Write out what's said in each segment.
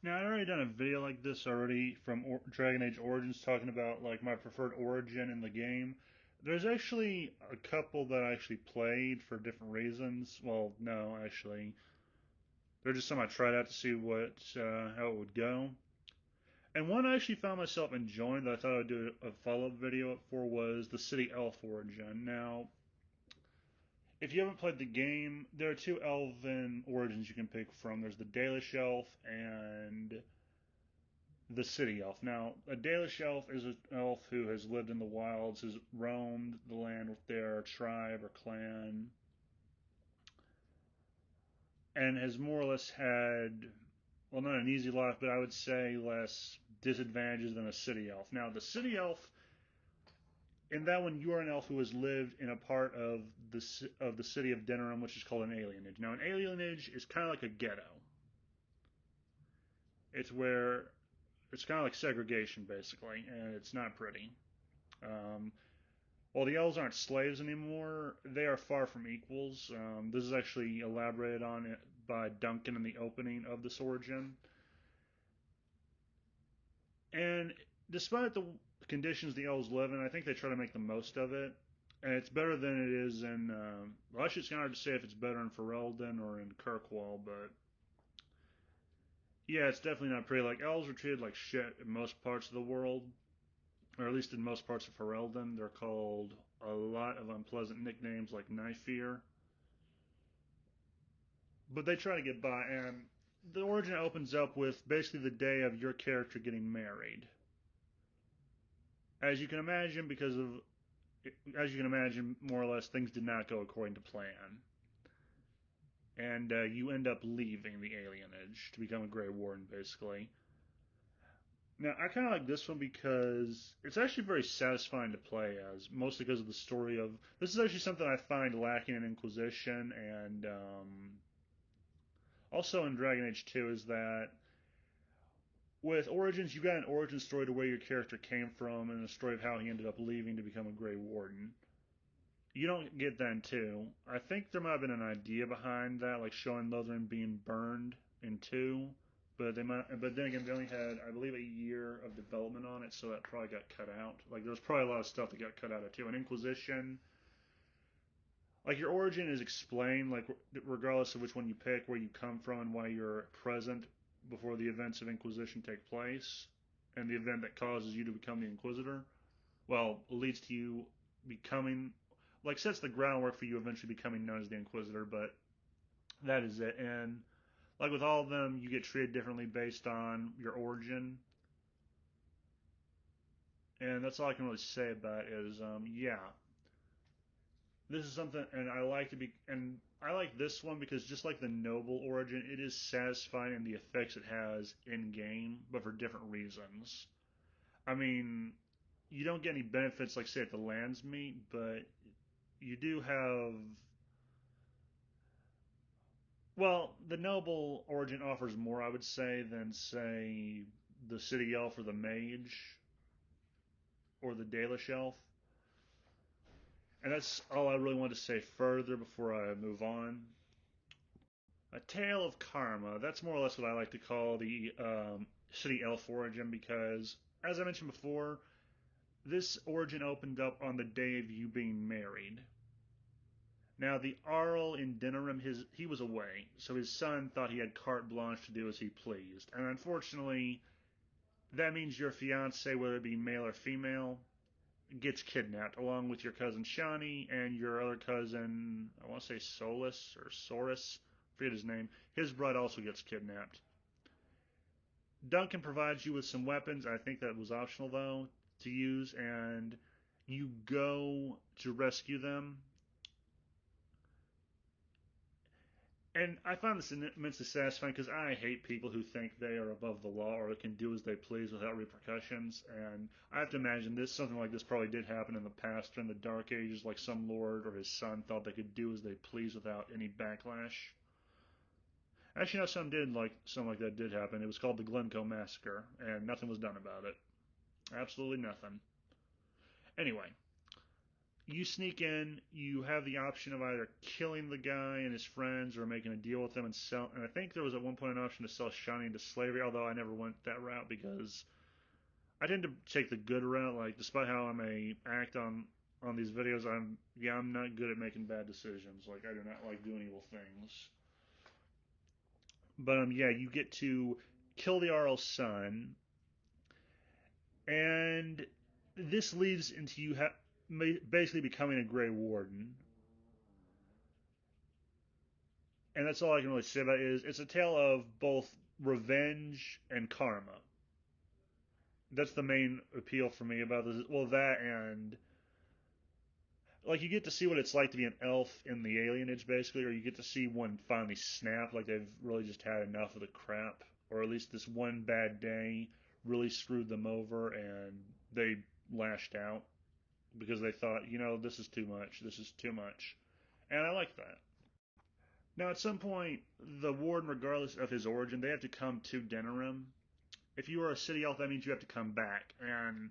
Now, I already done a video like this already from Dragon Age Origins talking about like my preferred origin in the game. There's actually a couple that I actually played for different reasons. Well, no, actually, they're just some I tried out to see how it would go. And one I actually found myself enjoying that I thought I'd do a follow-up video for was the City Elf origin. Now, if you haven't played the game, there are two elven origins you can pick from. There's the Dalish Elf and the city elf. Now, a Dalish elf is an elf who has lived in the wilds, has roamed the land with their tribe or clan, and has more or less had, well, not an easy life, but I would say less disadvantages than a city elf. Now, the city elf, in that one, you are an elf who has lived in a part of the city of Denerim, which is called an alienage. Now, an alienage is kind of like a ghetto. It's where it's kind of like segregation, basically, and it's not pretty. Um, While the elves aren't slaves anymore, they are far from equals. This is actually elaborated on by Duncan in the opening of this origin. And despite the conditions the elves live in, I think they try to make the most of it. And it's better than it is in. Well, actually, it's kind of hard to say if it's better in Ferelden or in Kirkwall, but yeah, it's definitely not pretty. Like, elves are treated like shit in most parts of the world, or at least in most parts of Ferelden. They're called a lot of unpleasant nicknames like Knife Ear, but they try to get by. And the origin opens up with basically the day of your character getting married. As you can imagine, more or less, things did not go according to plan, and you end up leaving the alienage to become a Grey Warden, basically. Now, I kind of like this one because it's actually very satisfying to play as, mostly because of the story of. This is actually something I find lacking in Inquisition and also in Dragon Age 2 is that with Origins, you got an origin story to where your character came from and a story of how he ended up leaving to become a Grey Warden. You don't get that in 2. I think there might have been an idea behind that, like showing Lothran being burned in 2, but then again, they only had, I believe, a year of development on it, so that probably got cut out. Like, there was probably a lot of stuff that got cut out of 2. And Inquisition, like, your origin is explained, like, regardless of which one you pick, where you come from and why you're present before the events of Inquisition take place, and the event that causes you to become the Inquisitor, well, leads to you becoming, like, sets the groundwork for you eventually becoming known as the Inquisitor, but that is it. And, like, with all of them, you get treated differently based on your origin. And that's all I can really say about it is, yeah, this is something, and I like this one because just like the noble origin, it is satisfying in the effects it has in game, but for different reasons. I mean, you don't get any benefits like say at the lands meet, but you do have. Well, the noble origin offers more, I would say, than say the city elf or the mage or the Dalish elf. And that's all I really want to say further before I move on. A Tale of Karma. That's more or less what I like to call the city elf origin because, as I mentioned before, this origin opened up on the day of you being married. Now, the Arl in Denerim, he was away, so his son thought he had carte blanche to do as he pleased. And unfortunately, that means your fiance, whether it be male or female, gets kidnapped, along with your cousin Shani and your other cousin, I want to say Solus or Saurus, forget his name. His bride also gets kidnapped. Duncan provides you with some weapons. I think that was optional though to use, and you go to rescue them. And I find this immensely satisfying because I hate people who think they are above the law or can do as they please without repercussions. And I have to imagine something like this probably did happen in the past during the Dark Ages, like some lord or his son thought they could do as they please without any backlash. Actually, no, something like that did happen. It was called the Glencoe Massacre, and nothing was done about it. Absolutely nothing. Anyway, you sneak in. You have the option of either killing the guy and his friends or making a deal with them and sell. And I think there was at one point an option to sell Shawnee into slavery, although I never went that route because I tend to take the good route. Like, despite how I may act on these videos, I'm not good at making bad decisions. Like, I do not like doing evil things. But yeah, you get to kill the Arl's son, and this leads into you basically becoming a Grey Warden. And that's all I can really say about it. Is it's a tale of both revenge and karma. That's the main appeal for me about this. Well, that and like you get to see what it's like to be an elf in the alienage, basically, or you get to see one finally snap, like they've really just had enough of the crap, or at least this one bad day really screwed them over, and they lashed out because they thought, this is too much, this is too much, and I like that. Now, at some point, the warden, regardless of his origin, they have to come to Denerim. If you are a city elf, that means you have to come back, and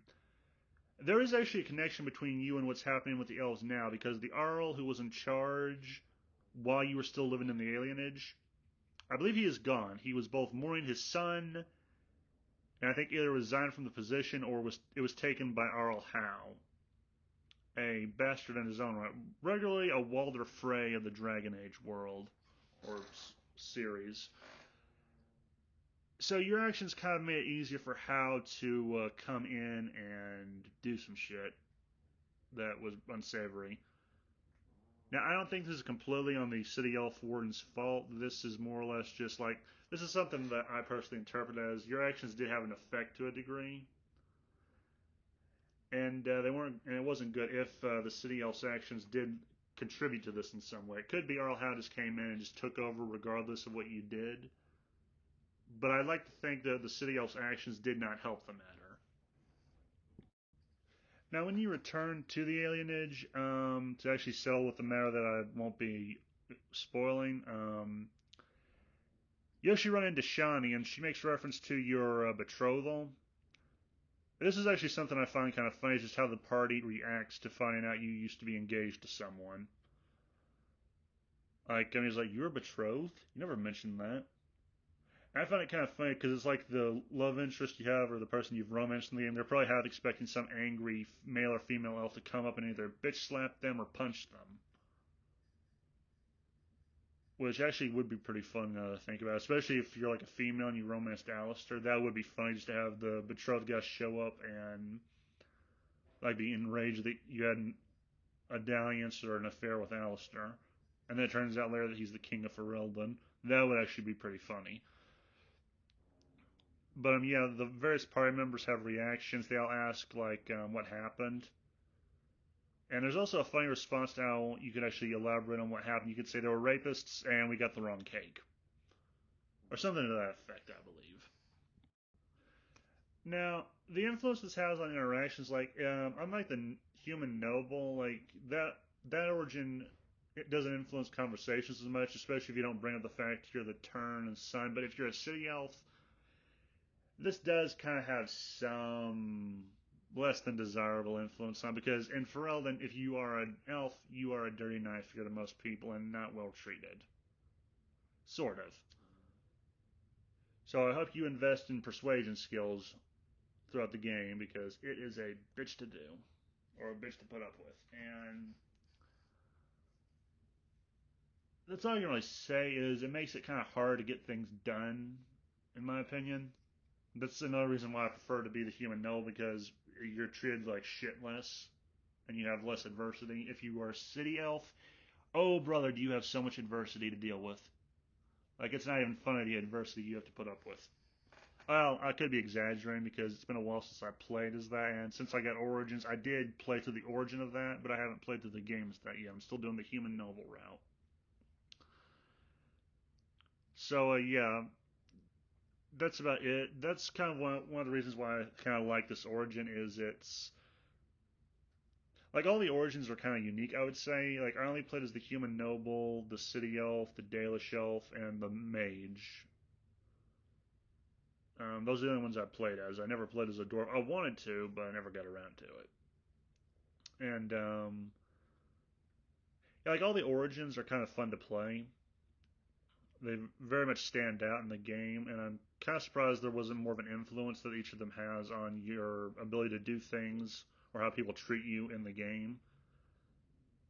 there is actually a connection between you and what's happening with the elves now, because the Arl who was in charge while you were still living in the alienage, I believe he is gone. He was both mourning his son, and I think either resigned from the position or it was taken by Arl Howe, a bastard in his own right, regularly a Walder Frey of the Dragon Age world or series. So your actions kind of made it easier for Howe to come in and do some shit that was unsavory. Now, I don't think this is completely on the City Elf Warden's fault. This is more or less just like, this is something that I personally interpret as your actions did have an effect to a degree. And they weren't, and it wasn't good if the City Elf's actions did contribute to this in some way. It could be Earl Howe just came in and just took over regardless of what you did. But I'd like to think that the City Elf's actions did not help the matter. Now, when you return to the alienage to actually settle with the matter that I won't be spoiling, you actually run into Shawnee, and she makes reference to your betrothal. This is actually something I find kind of funny, just how the party reacts to finding out you used to be engaged to someone. Like, and he's like, "You were betrothed? You never mentioned that." And I find it kind of funny because it's like the love interest you have or the person you've romanced in the game. They're probably half expecting some angry male or female elf to come up and either bitch slap them or punch them. Which actually would be pretty fun to think about, especially if you're like a female and you romanced Alistair. That would be funny just to have the betrothed guy show up and like be enraged that you had a dalliance or an affair with Alistair. And then it turns out later that he's the king of Ferelden. That would actually be pretty funny. But yeah, the various party members have reactions. They all ask like, what happened. And there's also a funny response to how you could actually elaborate on what happened. You could say they were rapists and we got the wrong cake. Or something to that effect, I believe. Now, the influence this has on interactions, like, unlike the human noble, like, that origin it doesn't influence conversations as much, especially if you don't bring up the fact you're the turn and son. But if you're a city elf, this does kind of have some less than desirable influence on, because in Ferelden, if you are an elf, you are a dirty knife to most people and not well treated. Sort of. So I hope you invest in persuasion skills throughout the game because it is a bitch to do or a bitch to put up with. And that's all I can really say is it makes it kind of hard to get things done, in my opinion. That's another reason why I prefer to be the human noble because you're treated like shit less and you have less adversity. If you are a city elf, oh brother, do you have so much adversity to deal with. Like, it's not even funny the adversity you have to put up with. Well, I could be exaggerating because it's been a while since I played as that, and since I got Origins, I did play through the origin of that, but I haven't played through the game as that yet. I'm still doing the human noble route. So, yeah, that's about it. That's kind of one of the reasons why I kind of like this origin is it's like all the origins are kind of unique. I would say like I only played as the human noble, the city elf, the Dalish elf, and the mage. Those are the only ones I played as. I never played as a dwarf. I wanted to, but I never got around to it. And Yeah, like all the origins are kind of fun to play. They very much stand out in the game, and I'm kind of surprised there wasn't more of an influence that each of them has on your ability to do things or how people treat you in the game.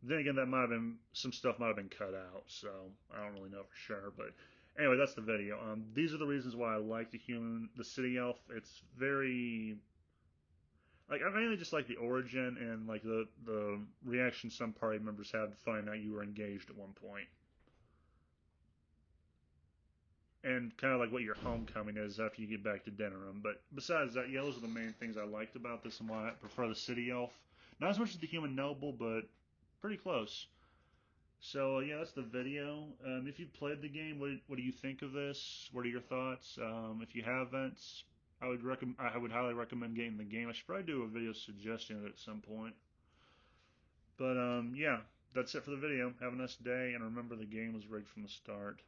Then again, that might have been some stuff might have been cut out, so I don't really know for sure. But anyway, that's the video. These are the reasons why I like the city elf. It's very like I mainly just like the origin and like the reaction some party members had to find out you were engaged at one point, and kind of like what your homecoming is after you get back to Denerim. But besides that, yeah, those are the main things I liked about this and why I prefer the city elf. Not as much as the human noble, but pretty close. So yeah, that's the video. If you've played the game, what do you think of this? What are your thoughts? If you haven't, I would highly recommend getting the game. I should probably do a video suggesting it at some point. But yeah, that's it for the video. Have a nice day, and remember the game was rigged from the start.